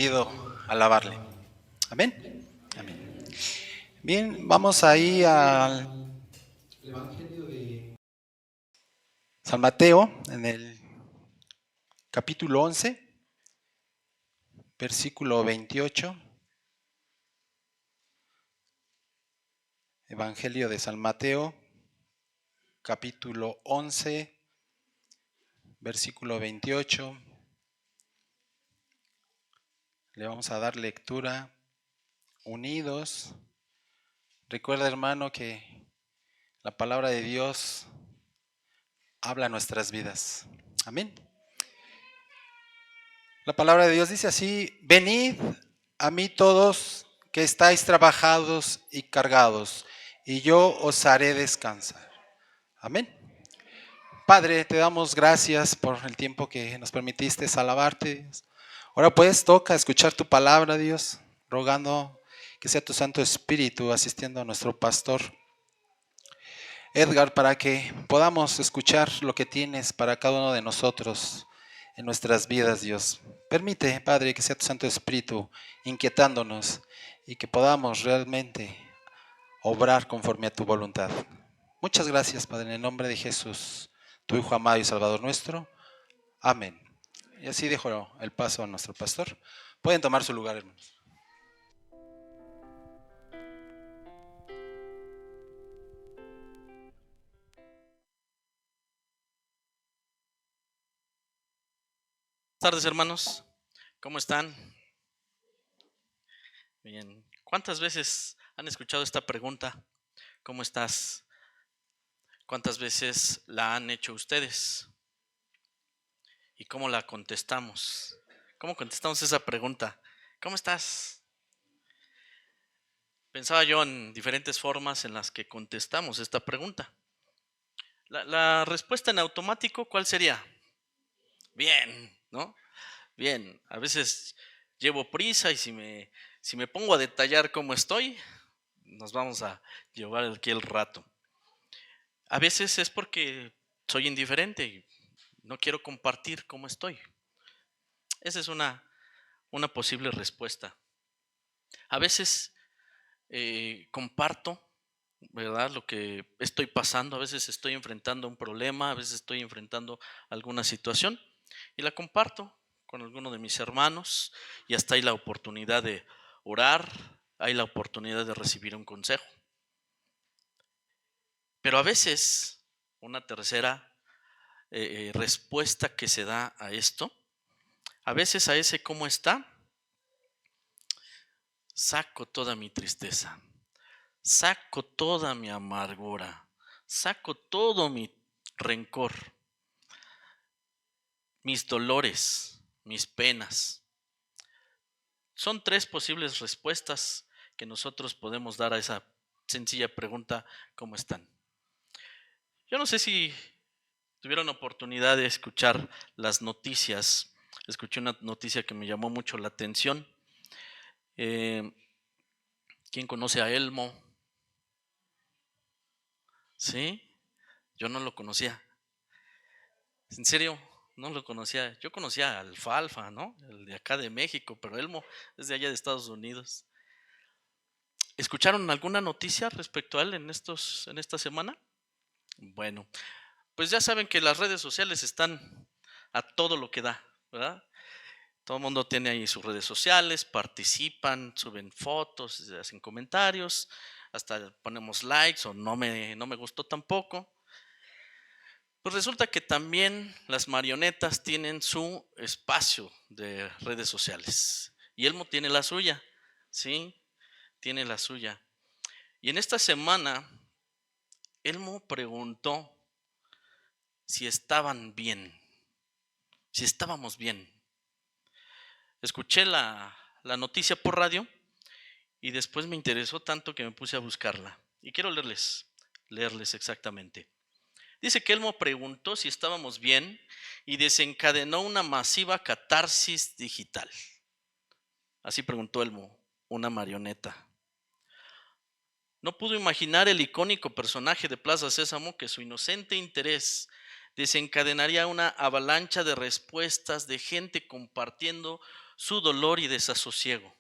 decidido alabarle. Amén. Amén. Bien, vamos ahí al Evangelio de San Mateo, en el capítulo 11, versículo 28. Evangelio de San Mateo, capítulo 11, versículo 28. Le vamos a dar lectura unidos. Recuerda, hermano, que la palabra de Dios habla a nuestras vidas. Amén. La palabra de Dios dice así: venid a mí todos que estáis trabajados y cargados, y yo os haré descansar. Amén. Padre, te damos gracias por el tiempo que nos permitiste alabarte, Dios. Ahora pues toca escuchar tu palabra, Dios, rogando que sea tu Santo Espíritu asistiendo a nuestro pastor Edgar, para que podamos escuchar lo que tienes para cada uno de nosotros en nuestras vidas, Dios. Permite, Padre, que sea tu Santo Espíritu inquietándonos y que podamos realmente obrar conforme a tu voluntad. Muchas gracias, Padre, en el nombre de Jesús, tu Hijo amado y Salvador nuestro. Amén. Y así dejo el paso a nuestro pastor. Pueden tomar su lugar, hermanos. Buenas tardes, hermanos. ¿Cómo están? Bien. ¿Cuántas veces han escuchado esta pregunta? ¿Cómo estás? ¿Cuántas veces la han hecho ustedes? ¿Y cómo la contestamos? ¿Cómo contestamos esa pregunta? ¿Cómo estás? Pensaba yo en diferentes formas en las que contestamos esta pregunta. La respuesta en automático, ¿cuál sería? Bien, ¿no? Bien. A veces llevo prisa y si me pongo a detallar cómo estoy, nos vamos a llevar aquí el rato. A veces es porque soy indiferente y no quiero compartir cómo estoy. Esa es una posible respuesta. A veces comparto, ¿verdad? Lo que estoy pasando. A veces estoy enfrentando un problema, a veces estoy enfrentando alguna situación y la comparto con alguno de mis hermanos y hasta hay la oportunidad de orar, hay la oportunidad de recibir un consejo. Pero a veces, una tercera respuesta que se da a esto, a veces a ese cómo está, saco toda mi tristeza, saco toda mi amargura, saco todo mi rencor, mis dolores, mis penas. Son tres posibles respuestas que nosotros podemos dar a esa sencilla pregunta, ¿cómo están? Yo no sé si tuvieron oportunidad de escuchar las noticias. Escuché una noticia que me llamó mucho la atención. ¿Quién conoce a Elmo? ¿Sí? Yo no lo conocía. En serio, no lo conocía. Yo conocía a Alfalfa, ¿no? El de acá de México, pero Elmo es de allá de Estados Unidos. ¿Escucharon alguna noticia respecto a él en esta semana? Bueno, pues ya saben que las redes sociales están a todo lo que da, ¿verdad? Todo el mundo tiene ahí sus redes sociales, participan, suben fotos, hacen comentarios, hasta ponemos likes o no me gustó tampoco. Pues resulta que también las marionetas tienen su espacio de redes sociales. Y Elmo tiene la suya, ¿sí? Tiene la suya. Y en esta semana, Elmo preguntó si estaban bien, si estábamos bien. Escuché la noticia por radio y después me interesó tanto que me puse a buscarla. Y quiero leerles exactamente. Dice que Elmo preguntó si estábamos bien y desencadenó una masiva catarsis digital. Así preguntó Elmo, una marioneta. No pudo imaginar el icónico personaje de Plaza Sésamo que su inocente interés desencadenaría una avalancha de respuestas de gente compartiendo su dolor y desasosiego.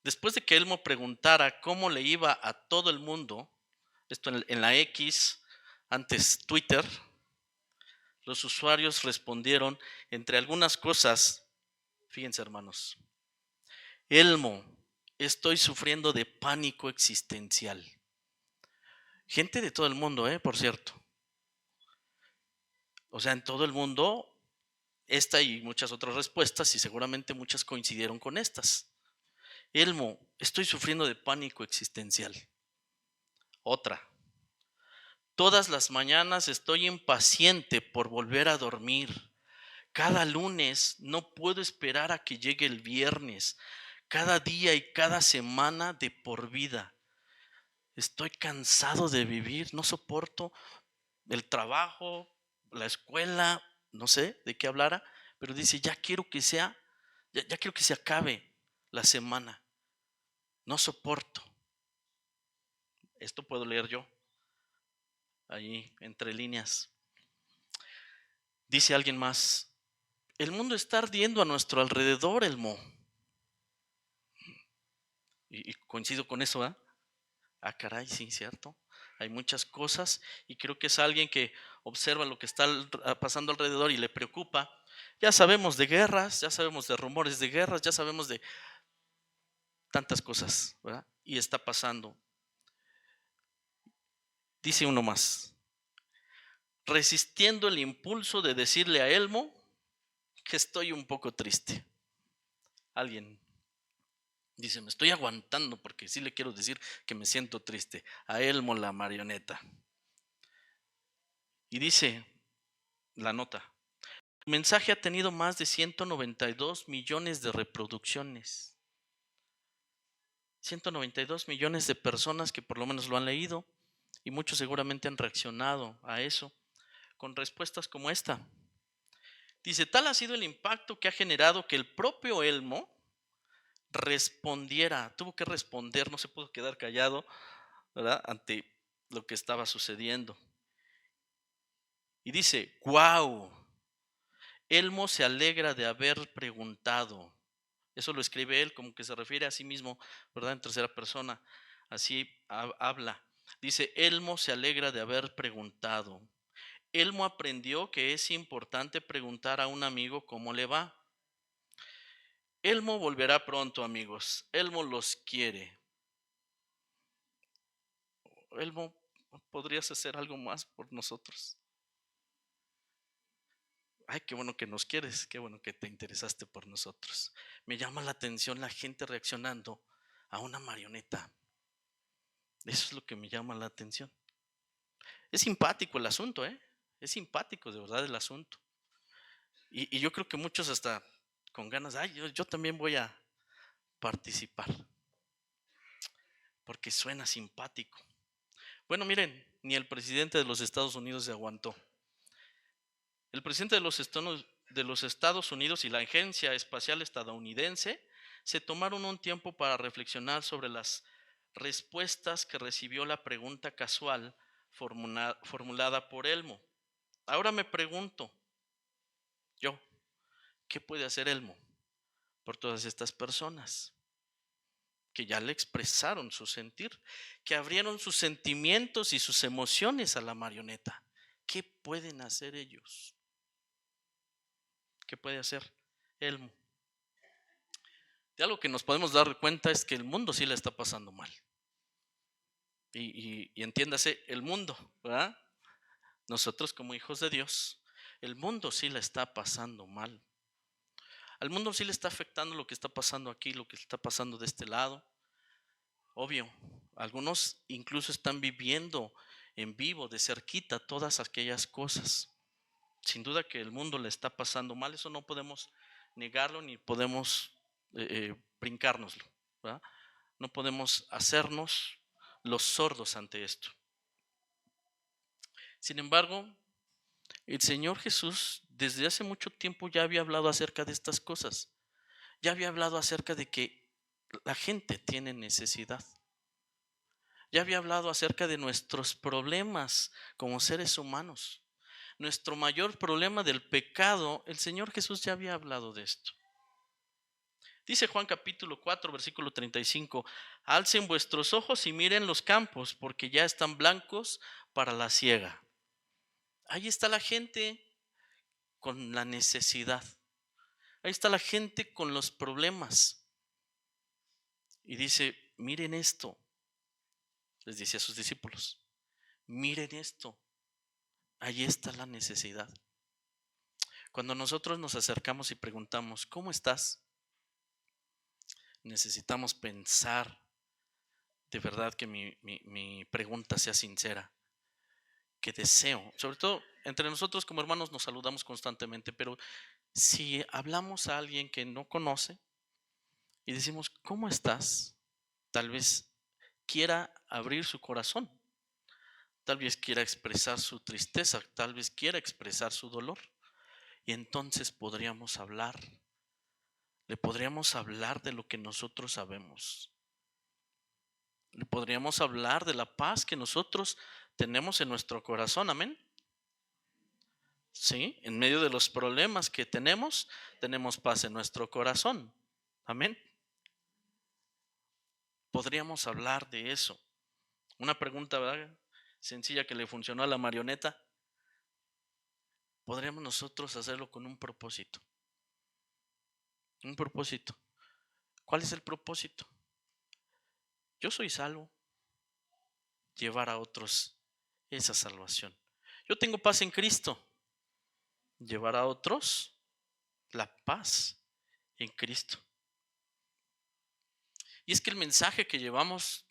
Después de que Elmo preguntara cómo le iba a todo el mundo, esto en la X, antes Twitter, los usuarios respondieron entre algunas cosas, fíjense hermanos, Elmo, estoy sufriendo de pánico existencial. Gente de todo el mundo, por cierto. O sea, en todo el mundo, esta y muchas otras respuestas, y seguramente muchas coincidieron con estas. Elmo, estoy sufriendo de pánico existencial. Otra. Todas las mañanas estoy impaciente por volver a dormir. Cada lunes no puedo esperar a que llegue el viernes. Cada día y cada semana de por vida. Estoy cansado de vivir, no soporto el trabajo, la escuela, no sé de qué hablara, pero dice, ya quiero que se acabe la semana. No soporto. Esto puedo leer yo, ahí entre líneas. Dice alguien más, el mundo está ardiendo a nuestro alrededor, Elmo. Y coincido con eso, ¿eh? Ah, caray, sí, cierto. Hay muchas cosas y creo que es alguien que observa lo que está pasando alrededor y le preocupa. Ya sabemos de guerras, ya sabemos de rumores de guerras, ya sabemos de tantas cosas, ¿verdad? Y está pasando. Dice uno más, resistiendo el impulso de decirle a Elmo que estoy un poco triste. Alguien dice, me estoy aguantando porque sí le quiero decir que me siento triste. A Elmo la marioneta. Y dice la nota, el mensaje ha tenido más de 192 millones de reproducciones. 192 millones de personas que por lo menos lo han leído y muchos seguramente han reaccionado a eso con respuestas como esta. Dice, tal ha sido el impacto que ha generado que el propio Elmo respondiera, tuvo que responder, no se pudo quedar callado, ¿verdad? Ante lo que estaba sucediendo. Y dice, wow, Elmo se alegra de haber preguntado. Eso lo escribe él como que se refiere a sí mismo, ¿verdad? En tercera persona, así habla. Dice, Elmo se alegra de haber preguntado. Elmo aprendió que es importante preguntar a un amigo cómo le va. Elmo volverá pronto, amigos. Elmo los quiere. Elmo, ¿podrías hacer algo más por nosotros? Ay, qué bueno que nos quieres, qué bueno que te interesaste por nosotros. Me llama la atención la gente reaccionando a una marioneta. Eso es lo que me llama la atención. Es simpático el asunto, ¿eh? Es simpático de verdad el asunto. Y yo creo que muchos hasta con ganas, ay, yo también voy a participar, porque suena simpático. Bueno, miren, ni el presidente de los Estados Unidos se aguantó. El presidente de los Estados Unidos y la Agencia Espacial Estadounidense se tomaron un tiempo para reflexionar sobre las respuestas que recibió la pregunta casual formulada por Elmo. Ahora me pregunto, yo, ¿qué puede hacer Elmo por todas estas personas que ya le expresaron su sentir, que abrieron sus sentimientos y sus emociones a la marioneta? ¿Qué pueden hacer ellos? ¿Qué puede hacer Elmo? De algo que nos podemos dar cuenta es que el mundo sí la está pasando mal. Y entiéndase, el mundo, ¿verdad? Nosotros como hijos de Dios, el mundo sí la está pasando mal. Al mundo sí le está afectando lo que está pasando aquí, lo que está pasando de este lado. Obvio, algunos incluso están viviendo en vivo, de cerquita, todas aquellas cosas. Sin duda que el mundo le está pasando mal, eso no podemos negarlo ni podemos brincárnoslo, ¿verdad? No podemos hacernos los sordos ante esto. Sin embargo, el Señor Jesús desde hace mucho tiempo ya había hablado acerca de estas cosas. Ya había hablado acerca de que la gente tiene necesidad. Ya había hablado acerca de nuestros problemas como seres humanos, nuestro mayor problema del pecado, el Señor Jesús ya había hablado de esto. Dice Juan capítulo 4, versículo 35, alcen vuestros ojos y miren los campos, porque ya están blancos para la siega. Ahí está la gente con la necesidad. Ahí está la gente con los problemas. Y dice, miren esto. Les dice a sus discípulos, miren esto. Ahí está la necesidad. Cuando nosotros nos acercamos y preguntamos, ¿cómo estás? Necesitamos pensar de verdad que mi pregunta sea sincera, que deseo, sobre todo entre nosotros como hermanos nos saludamos constantemente, pero si hablamos a alguien que no conoce y decimos, ¿cómo estás? Tal vez quiera abrir su corazón, tal vez quiera expresar su tristeza, tal vez quiera expresar su dolor. Y entonces le podríamos hablar de lo que nosotros sabemos. Le podríamos hablar de la paz que nosotros tenemos en nuestro corazón, amén. Sí, en medio de los problemas que tenemos paz en nuestro corazón, amén. Podríamos hablar de eso. Una pregunta, ¿verdad? Sencilla que le funcionó a la marioneta. Podríamos nosotros hacerlo con un propósito. Un propósito. ¿Cuál es el propósito? Yo soy salvo. Llevar a otros esa salvación. Yo tengo paz en Cristo. Llevar a otros la paz en Cristo. Y es que el mensaje que llevamos,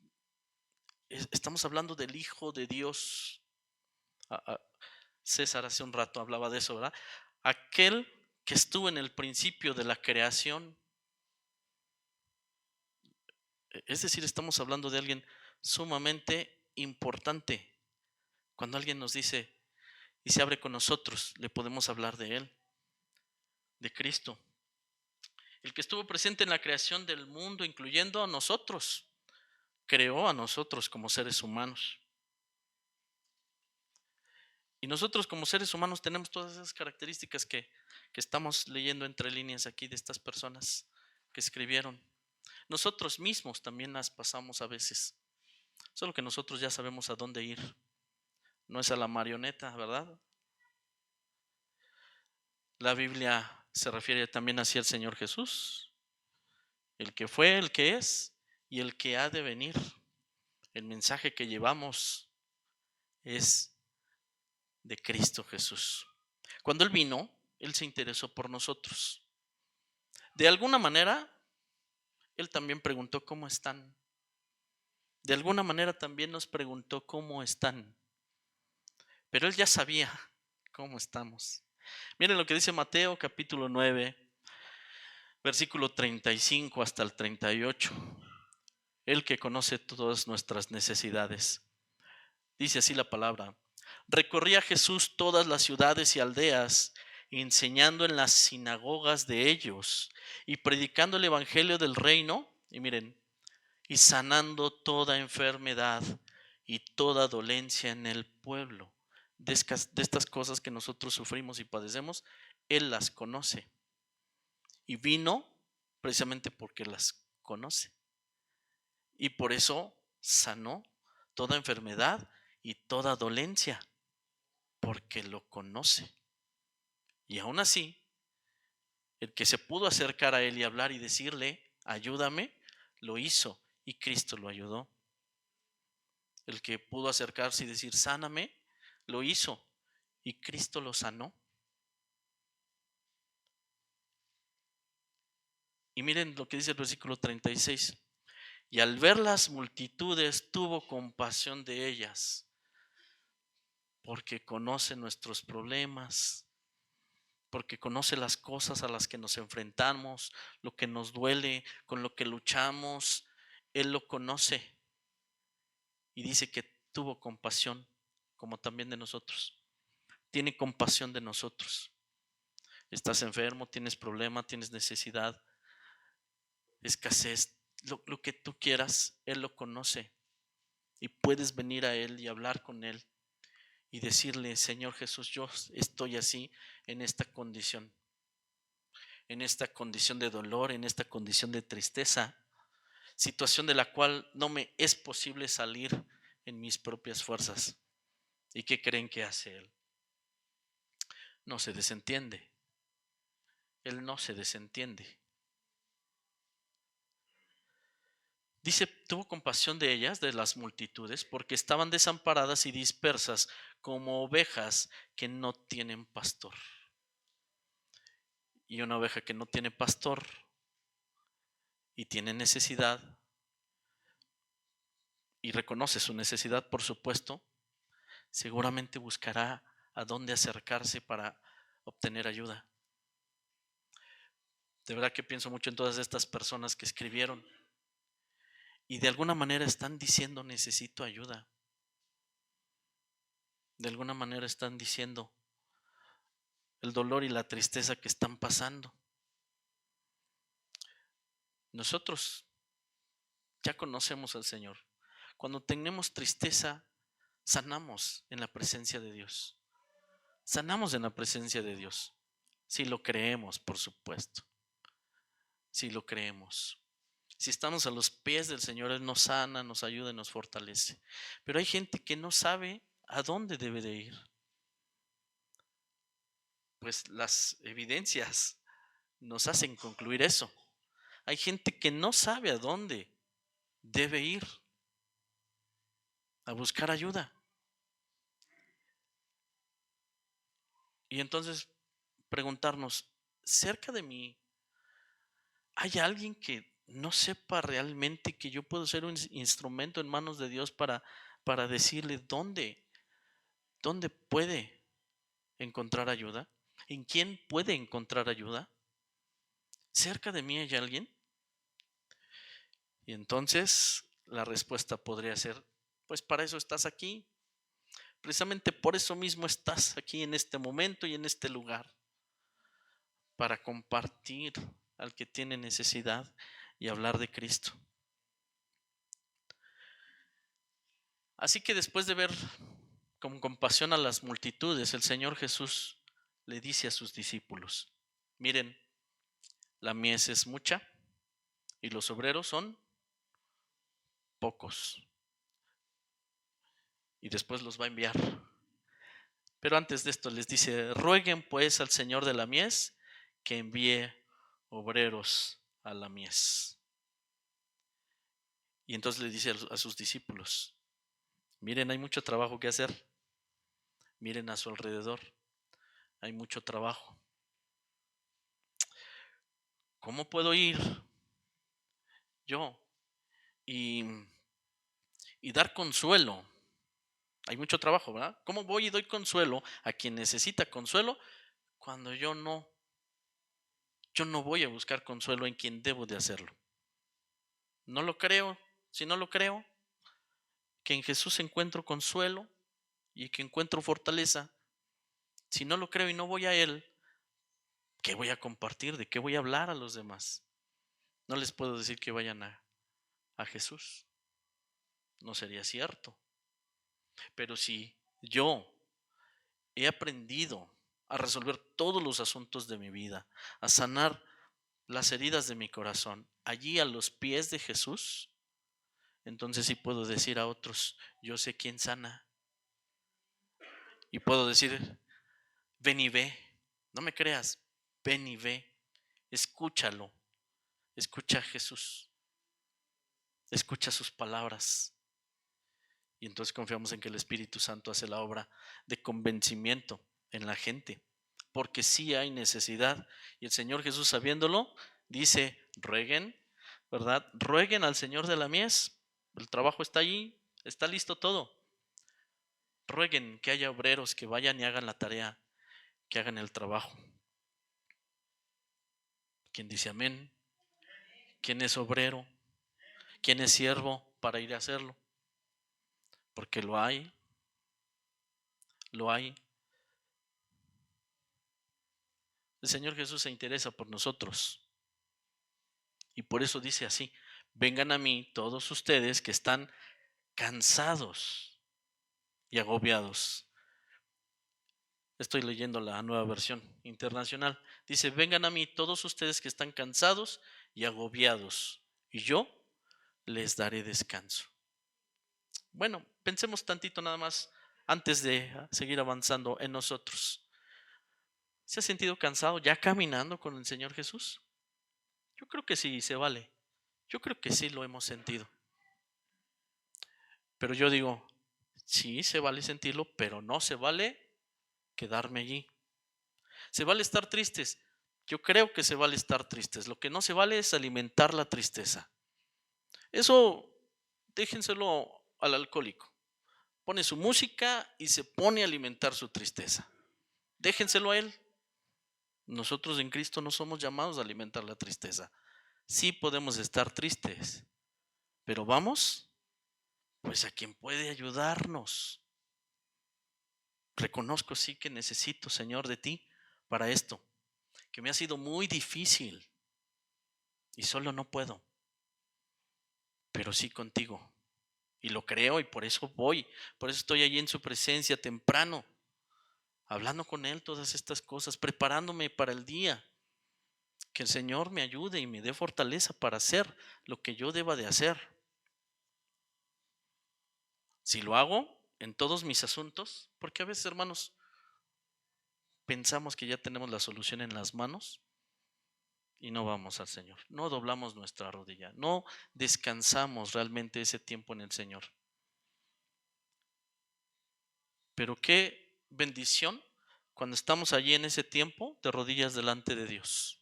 estamos hablando del Hijo de Dios. César hace un rato hablaba de eso, ¿verdad? Aquel que estuvo en el principio de la creación. Es decir, estamos hablando de alguien sumamente importante. Cuando alguien nos dice y se abre con nosotros, le podemos hablar de Él, de Cristo. El que estuvo presente en la creación del mundo, incluyendo a nosotros, creó a nosotros como seres humanos. Y nosotros como seres humanos tenemos todas esas características que estamos leyendo entre líneas aquí de estas personas que escribieron. Nosotros mismos también las pasamos a veces, solo que nosotros ya sabemos a dónde ir. No es a la marioneta, ¿verdad? La Biblia se refiere también hacia el Señor Jesús, el que fue, el que es y el que ha de venir. El mensaje que llevamos es de Cristo Jesús. Cuando Él vino, Él se interesó por nosotros. De alguna manera, Él también preguntó cómo están. De alguna manera también nos preguntó cómo están. Pero Él ya sabía cómo estamos. Miren lo que dice Mateo capítulo 9, versículo 35 hasta el 38. Él que conoce todas nuestras necesidades. Dice así la palabra. Recorría Jesús todas las ciudades y aldeas, enseñando en las sinagogas de ellos y predicando el evangelio del reino, y miren, y sanando toda enfermedad y toda dolencia en el pueblo. De estas cosas que nosotros sufrimos y padecemos, Él las conoce. Y vino precisamente porque las conoce. Y por eso sanó toda enfermedad y toda dolencia, porque lo conoce. Y aún así, el que se pudo acercar a Él y hablar y decirle, ayúdame, lo hizo y Cristo lo ayudó. El que pudo acercarse y decir, sáname, lo hizo y Cristo lo sanó. Y miren lo que dice el versículo 36. Y al ver las multitudes tuvo compasión de ellas, porque conoce nuestros problemas, porque conoce las cosas a las que nos enfrentamos, lo que nos duele, con lo que luchamos. Él lo conoce y dice que tuvo compasión, como también de nosotros. Tiene compasión de nosotros. Estás enfermo, tienes problema, tienes necesidad, escasez, lo que tú quieras, Él lo conoce y puedes venir a Él y hablar con Él y decirle: Señor Jesús, yo estoy así en esta condición de dolor, en esta condición de tristeza, situación de la cual no me es posible salir en mis propias fuerzas. ¿Y qué creen que hace Él? No se desentiende. Él no se desentiende. Dice: tuvo compasión de ellas, de las multitudes, porque estaban desamparadas y dispersas como ovejas que no tienen pastor. Y una oveja que no tiene pastor y tiene necesidad, y reconoce su necesidad, por supuesto, seguramente buscará a dónde acercarse para obtener ayuda. De verdad que pienso mucho en todas estas personas que escribieron y de alguna manera están diciendo: necesito ayuda. De alguna manera están diciendo el dolor y la tristeza que están pasando. Nosotros ya conocemos al Señor. Cuando tenemos tristeza, sanamos en la presencia de Dios. Sanamos en la presencia de Dios. Si lo creemos, por supuesto. Si lo creemos. Si estamos a los pies del Señor, Él nos sana, nos ayuda y nos fortalece. Pero hay gente que no sabe a dónde debe de ir. Pues las evidencias nos hacen concluir eso. Hay gente que no sabe a dónde debe ir a buscar ayuda. Y entonces preguntarnos: cerca de mí ¿hay alguien que no sepa realmente que yo puedo ser un instrumento en manos de Dios para decirle dónde puede encontrar ayuda? ¿En quién puede encontrar ayuda? ¿Cerca de mí hay alguien? Y entonces la respuesta podría ser: pues para eso estás aquí. Precisamente por eso mismo estás aquí en este momento y en este lugar, para compartir al que tiene necesidad y hablar de Cristo. Así que después de ver con compasión a las multitudes, el Señor Jesús le dice a sus discípulos: miren, la mies es mucha y los obreros son pocos. Y después los va a enviar. Pero antes de esto les dice: rueguen pues al Señor de la mies que envíe obreros a la mies. Y entonces le dice a sus discípulos: miren, hay mucho trabajo que hacer. Miren a su alrededor, hay mucho trabajo. ¿Cómo puedo ir yo y dar consuelo? Hay mucho trabajo, ¿verdad? ¿Cómo voy y doy consuelo a quien necesita consuelo cuando yo no voy a buscar consuelo en quien debo de hacerlo? No lo creo. Si no lo creo, que en Jesús encuentro consuelo y que encuentro fortaleza. Si no lo creo y no voy a Él, ¿qué voy a compartir? ¿De qué voy a hablar a los demás? No les puedo decir que vayan a Jesús. No sería cierto. Pero si yo he aprendido a resolver todos los asuntos de mi vida, a sanar las heridas de mi corazón, allí a los pies de Jesús, entonces sí puedo decir a otros: yo sé quién sana. Y puedo decir: ven y ve, no me creas, ven y ve, escúchalo, escucha a Jesús, escucha sus palabras. Y entonces confiamos en que el Espíritu Santo hace la obra de convencimiento en la gente, porque sí hay necesidad. Y el Señor Jesús, sabiéndolo, dice: rueguen, ¿verdad? Rueguen al Señor de la mies. El trabajo está allí, está listo todo. Rueguen que haya obreros que vayan y hagan la tarea, que hagan el trabajo. ¿Quién dice amén? ¿Quién es obrero? ¿Quién es siervo para ir a hacerlo? Porque lo hay, lo hay. El Señor Jesús se interesa por nosotros. Y por eso dice así: vengan a mí todos ustedes que están cansados y agobiados. Estoy leyendo la Nueva Versión Internacional. Dice, vengan a mí todos ustedes que están cansados y agobiados, y yo les daré descanso. Bueno, pensemos tantito nada más antes de seguir avanzando en nosotros. ¿Se ha sentido cansado ya caminando con el Señor Jesús? Yo creo que sí, se vale. Yo creo que sí lo hemos sentido. Pero yo digo, sí, se vale sentirlo, pero no se vale quedarme allí. Se vale estar tristes. Yo creo que se vale estar tristes. Lo que no se vale es alimentar la tristeza. Eso déjenselo al alcohólico. Pone su música y se pone a alimentar su tristeza. Déjenselo a él. Nosotros en Cristo no somos llamados a alimentar la tristeza. Sí podemos estar tristes, pero vamos, pues a quien puede ayudarnos. Reconozco sí que necesito, Señor, de ti para esto, que me ha sido muy difícil y solo no puedo, pero sí contigo. Y lo creo y por eso voy, por eso estoy allí en su presencia temprano, hablando con Él todas estas cosas, preparándome para el día. Que el Señor me ayude y me dé fortaleza para hacer lo que yo deba de hacer. Si lo hago en todos mis asuntos, porque a veces, hermanos, pensamos que ya tenemos la solución en las manos y no vamos al Señor. No doblamos nuestra rodilla, no descansamos realmente ese tiempo en el Señor. Pero qué bendición cuando estamos allí en ese tiempo de rodillas delante de Dios.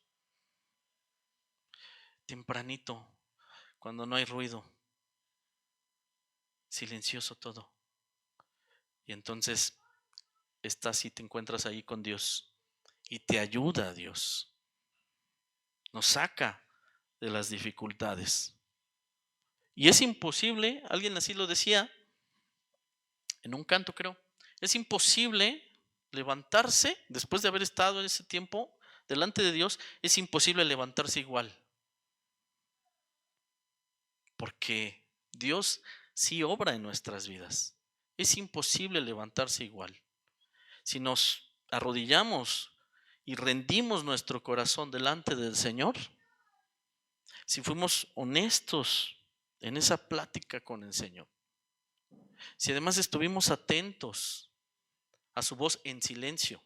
Tempranito, cuando no hay ruido, silencioso todo. Y entonces estás y te encuentras ahí con Dios y te ayuda a Dios. Nos saca de las dificultades. Y es imposible, alguien así lo decía, en un canto creo, es imposible levantarse después de haber estado en ese tiempo delante de Dios, es imposible levantarse igual. Porque Dios sí obra en nuestras vidas. Es imposible levantarse igual. Si nos arrodillamos y rendimos nuestro corazón delante del Señor, si fuimos honestos en esa plática con el Señor, si además estuvimos atentos a su voz en silencio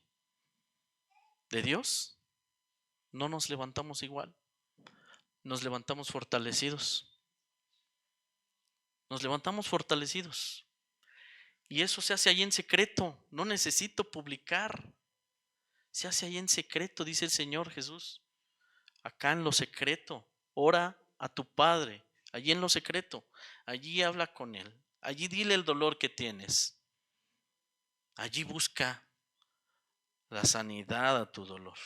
de Dios, no nos levantamos igual, nos levantamos fortalecidos, nos levantamos fortalecidos. Y eso se hace ahí en secreto, no necesito publicar, se hace ahí en secreto, dice el Señor Jesús, acá en lo secreto, ora a tu Padre, allí en lo secreto, allí habla con Él, allí dile el dolor que tienes, allí busca la sanidad a tu dolor,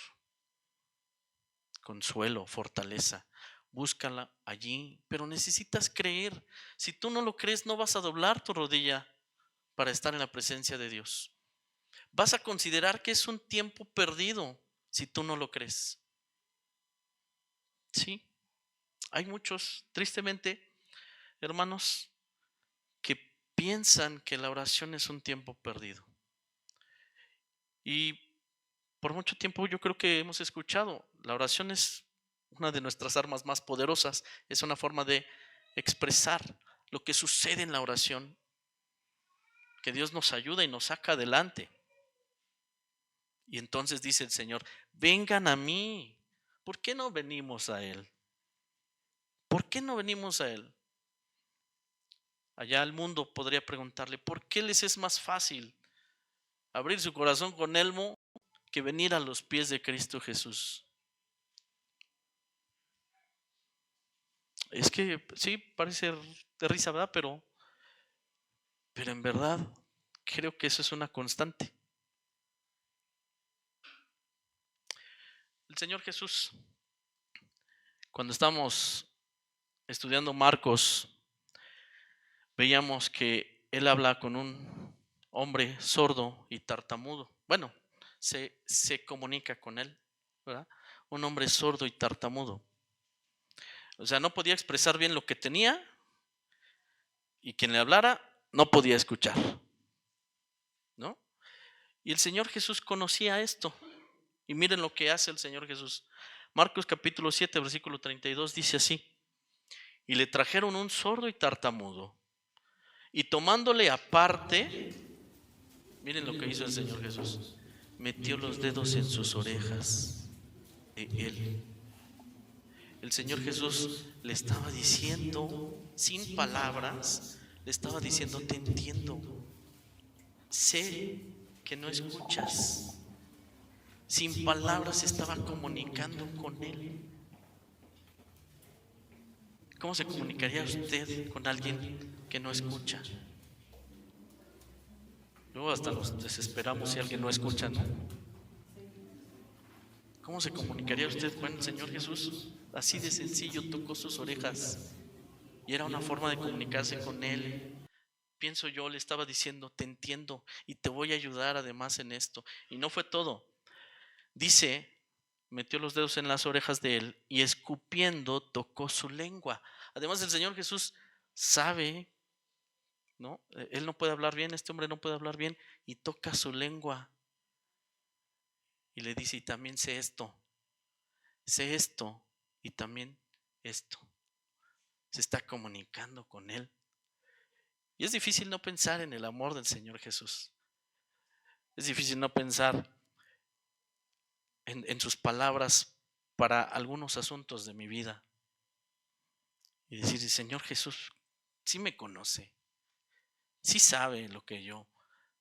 consuelo, fortaleza. Búscala allí, pero necesitas creer. Si tú no lo crees, no vas a doblar tu rodilla para estar en la presencia de Dios. Vas a considerar que es un tiempo perdido si tú no lo crees. Sí, hay muchos, tristemente, hermanos, que piensan que la oración es un tiempo perdido. Y por mucho tiempo yo creo que hemos escuchado, la oración es una de nuestras armas más poderosas, es una forma de expresar lo que sucede en la oración, que Dios nos ayuda y nos saca adelante. Y entonces dice el Señor, vengan a mí. ¿Por qué no venimos a Él? ¿Por qué no venimos a Él? Allá al mundo podría preguntarle, ¿por qué les es más fácil abrir su corazón con Elmo que venir a los pies de Cristo Jesús? Es que sí, parece de risa, ¿verdad? Pero en verdad creo que eso es una constante. El Señor Jesús, cuando estamos estudiando Marcos, veíamos que Él habla con un hombre sordo y tartamudo. Bueno, se comunica con él, ¿verdad? Un hombre sordo y tartamudo. O sea, no podía expresar bien lo que tenía y quien le hablara no podía escuchar, ¿no? Y el Señor Jesús conocía esto. Y miren lo que hace el Señor Jesús. Marcos capítulo 7, versículo 32 dice así: y le trajeron un sordo y tartamudo, y tomándole aparte, miren lo que hizo el Señor Jesús, metió los dedos en sus orejas de él. El Señor Jesús le estaba diciendo, sin palabras, le estaba diciendo: te entiendo, sé que no escuchas. Sin palabras estaba comunicando con él. ¿Cómo se comunicaría usted con alguien que no escucha? Luego hasta nos desesperamos si alguien no escucha, ¿no? ¿Cómo se comunicaría usted? Bueno, el Señor Jesús, así de sencillo, tocó sus orejas y era una forma de comunicarse con él. Pienso yo, le estaba diciendo: te entiendo y te voy a ayudar además en esto. Y no fue todo. Dice, metió los dedos en las orejas de él y escupiendo tocó su lengua. Además, el Señor Jesús sabe, ¿no? Él no puede hablar bien, este hombre no puede hablar bien, y toca su lengua y le dice: y también sé esto y también esto. Se está comunicando con él. Y es difícil no pensar en el amor del Señor Jesús. Es difícil no pensar en sus palabras para algunos asuntos de mi vida. Y decir: Señor Jesús, sí me conoce, sí sabe lo que yo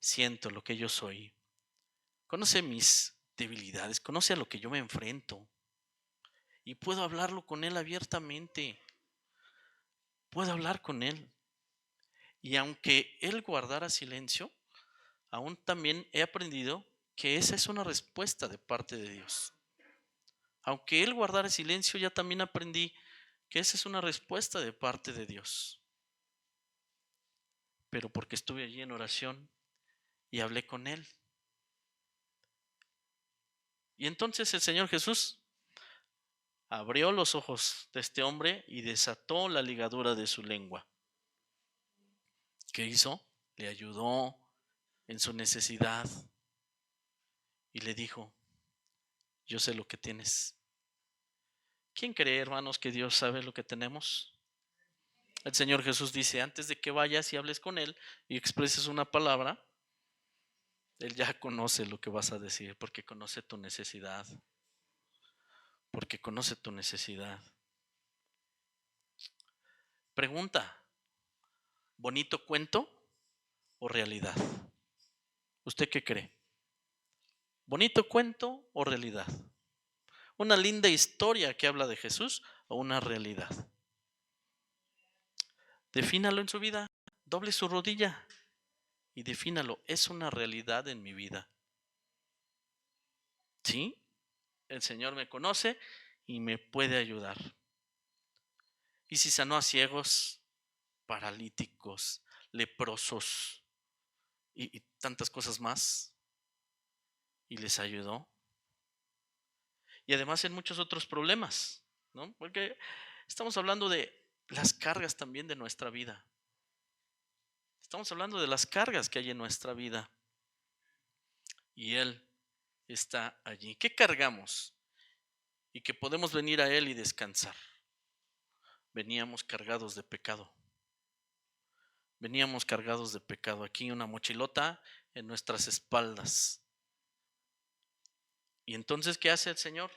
siento, lo que yo soy. Conoce mis debilidades, conoce a lo que yo me enfrento. Y puedo hablarlo con Él abiertamente. Puedo hablar con Él. Y aunque Él guardara silencio, aún también he aprendido que esa es una respuesta de parte de Dios. Aunque Él guardara silencio, ya también aprendí que esa es una respuesta de parte de Dios. Pero porque estuve allí en oración y hablé con Él. Y entonces el Señor Jesús abrió los ojos de este hombre y desató la ligadura de su lengua. ¿Qué hizo? Le ayudó en su necesidad y le dijo: yo sé lo que tienes. ¿Quién cree, hermanos, que Dios sabe lo que tenemos? El Señor Jesús dice: antes de que vayas y hables con Él y expreses una palabra, Él ya conoce lo que vas a decir, porque conoce tu necesidad. Porque conoce tu necesidad. Pregunta: ¿bonito cuento o realidad? ¿Usted qué cree? ¿Bonito cuento o realidad? ¿Una linda historia que habla de Jesús o una realidad? Defínalo en su vida, doble su rodilla y defínalo: es una realidad en mi vida. Sí, el Señor me conoce y me puede ayudar. Y si sanó a ciegos, paralíticos, leprosos y tantas cosas más, y les ayudó. Y además en muchos otros problemas, ¿no? Porque estamos hablando de las cargas también de nuestra vida. Estamos hablando de las cargas que hay en nuestra vida. Y Él está allí. ¿Qué cargamos? Y que podemos venir a Él y descansar. Veníamos cargados de pecado. Veníamos cargados de pecado. Aquí una mochilota en nuestras espaldas. Y entonces, ¿qué hace el Señor?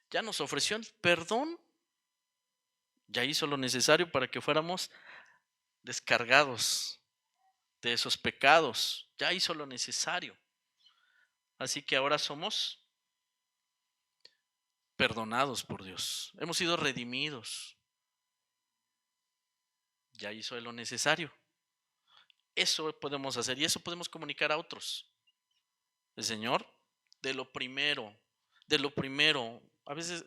Ya nos ofreció el perdón. Ya hizo lo necesario para que fuéramos descargados de esos pecados. Ya hizo lo necesario. Así que ahora somos perdonados por Dios. Hemos sido redimidos. Ya hizo lo necesario. Eso podemos hacer y eso podemos comunicar a otros. El Señor, de lo primero, a veces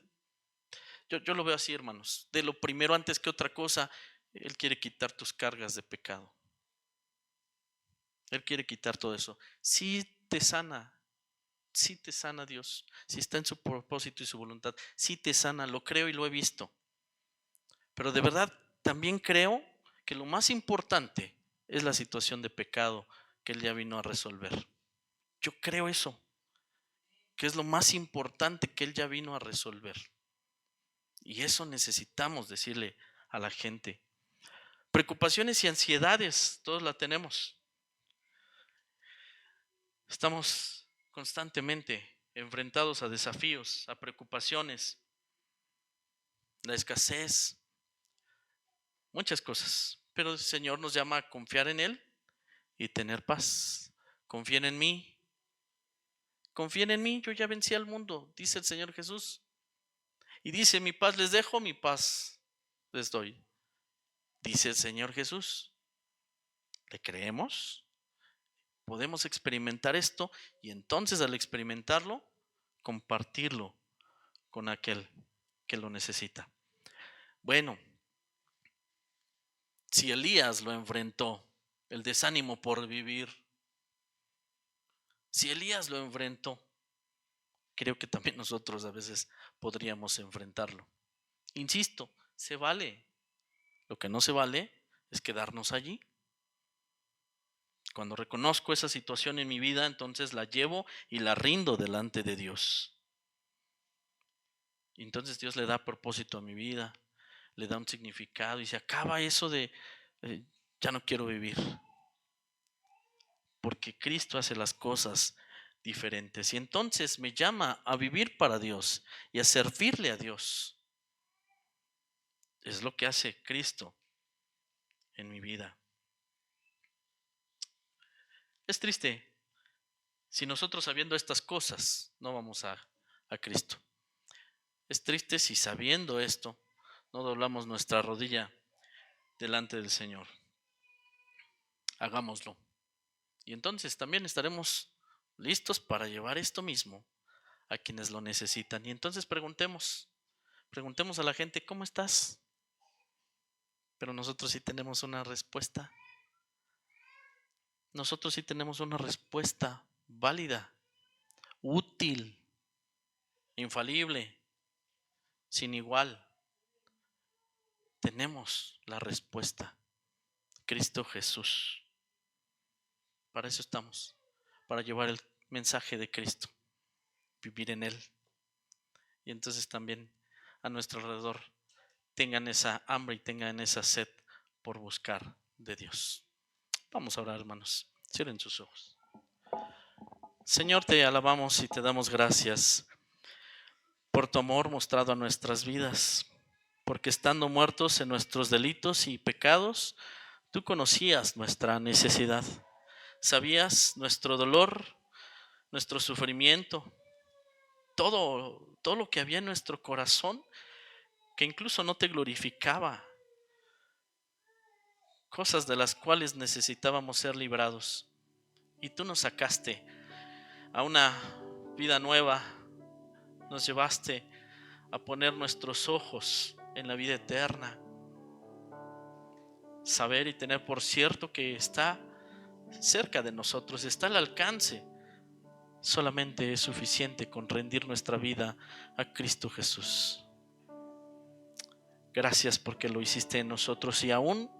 yo lo veo así, hermanos, de lo primero antes que otra cosa, Él quiere quitar tus cargas de pecado. Él quiere quitar todo eso. Sí te sana Dios, si está en su propósito y su voluntad, sí te sana, lo creo y lo he visto. Pero de verdad también creo que lo más importante es la situación de pecado que Él ya vino a resolver. Yo creo eso, que es lo más importante que Él ya vino a resolver. Y eso necesitamos decirle a la gente. Preocupaciones y ansiedades, todos la tenemos. Estamos constantemente enfrentados a desafíos, a preocupaciones, la escasez, muchas cosas. Pero el Señor nos llama a confiar en Él y tener paz. Confíen en mí. Confíen en mí, yo ya vencí al mundo, dice el Señor Jesús. Y dice, mi paz les dejo, mi paz les doy. Dice el Señor Jesús. ¿Le creemos? Podemos experimentar esto y entonces al experimentarlo, compartirlo con aquel que lo necesita. Bueno, si Elías lo enfrentó, el desánimo por vivir, si Elías lo enfrentó, creo que también nosotros a veces podríamos enfrentarlo. Insisto, se vale. Lo que no se vale es quedarnos allí. Cuando reconozco esa situación en mi vida, entonces la llevo y la rindo delante de Dios. Y entonces Dios le da propósito a mi vida, le da un significado y se acaba eso de ya no quiero vivir. Porque Cristo hace las cosas diferentes y entonces me llama a vivir para Dios y a servirle a Dios. Es lo que hace Cristo en mi vida. Es triste si nosotros sabiendo estas cosas no vamos a Cristo. Es triste si sabiendo esto no doblamos nuestra rodilla delante del Señor. Hagámoslo. Y entonces también estaremos listos para llevar esto mismo a quienes lo necesitan. Y entonces preguntemos a la gente, ¿cómo estás? Pero nosotros sí tenemos una respuesta. Nosotros sí tenemos una respuesta válida, útil, infalible, sin igual. Tenemos la respuesta. Cristo Jesús. Para eso estamos, para llevar el mensaje de Cristo, vivir en Él. Y entonces también a nuestro alrededor tengan esa hambre y tengan esa sed por buscar de Dios. Vamos a orar, hermanos. Cierren sus ojos. Señor, te alabamos y te damos gracias por tu amor mostrado a nuestras vidas, porque estando muertos en nuestros delitos y pecados, tú conocías nuestra necesidad, sabías nuestro dolor, nuestro sufrimiento, todo lo que había en nuestro corazón, que incluso no te glorificaba, cosas de las cuales necesitábamos ser librados. Y tú nos sacaste a una vida nueva, nos llevaste a poner nuestros ojos en la vida eterna. Saber y tener por cierto que está cerca de nosotros, está al alcance. Solamente es suficiente con rendir nuestra vida a Cristo Jesús. Gracias porque lo hiciste en nosotros y aún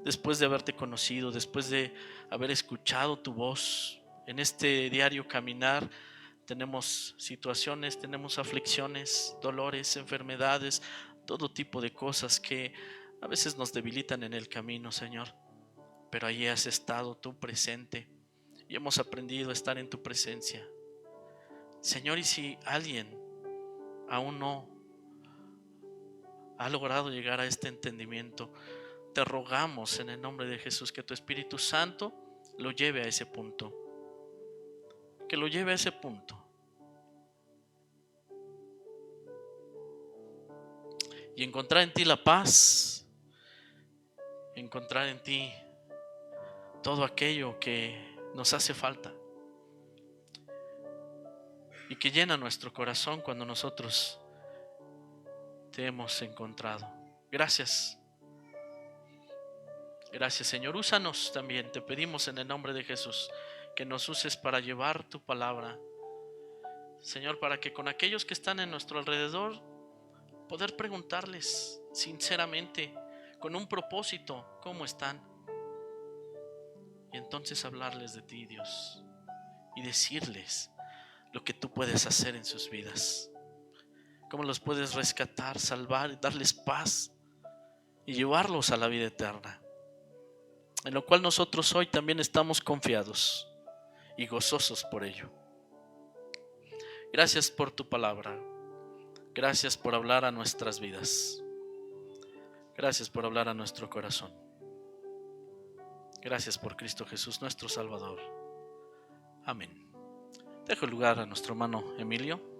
después de haberte conocido, después de haber escuchado tu voz en este diario caminar, tenemos situaciones, tenemos aflicciones, dolores, enfermedades, todo tipo de cosas que a veces nos debilitan en el camino, Señor. Pero allí has estado tú presente y hemos aprendido a estar en tu presencia. Señor, y si alguien aún no ha logrado llegar a este entendimiento, te rogamos en el nombre de Jesús que tu Espíritu Santo lo lleve a ese punto. Que lo lleve a ese punto. Y encontrar en ti la paz. Encontrar en ti todo aquello que nos hace falta. Y que llena nuestro corazón cuando nosotros te hemos encontrado. Gracias. Gracias, Señor. Úsanos también. Te pedimos en el nombre de Jesús que nos uses para llevar tu palabra. Señor, para que con aquellos que están en nuestro alrededor poder preguntarles sinceramente, con un propósito, ¿cómo están? Y entonces hablarles de ti, Dios. y decirles lo que tú puedes hacer en sus vidas, cómo los puedes rescatar, salvar, darles paz y llevarlos a la vida eterna, en lo cual nosotros hoy también estamos confiados y gozosos por ello. Gracias por tu palabra. Gracias por hablar a nuestras vidas. Gracias por hablar a nuestro corazón. Gracias por Cristo Jesús, nuestro Salvador. Amén. Dejo el lugar a nuestro hermano Emilio.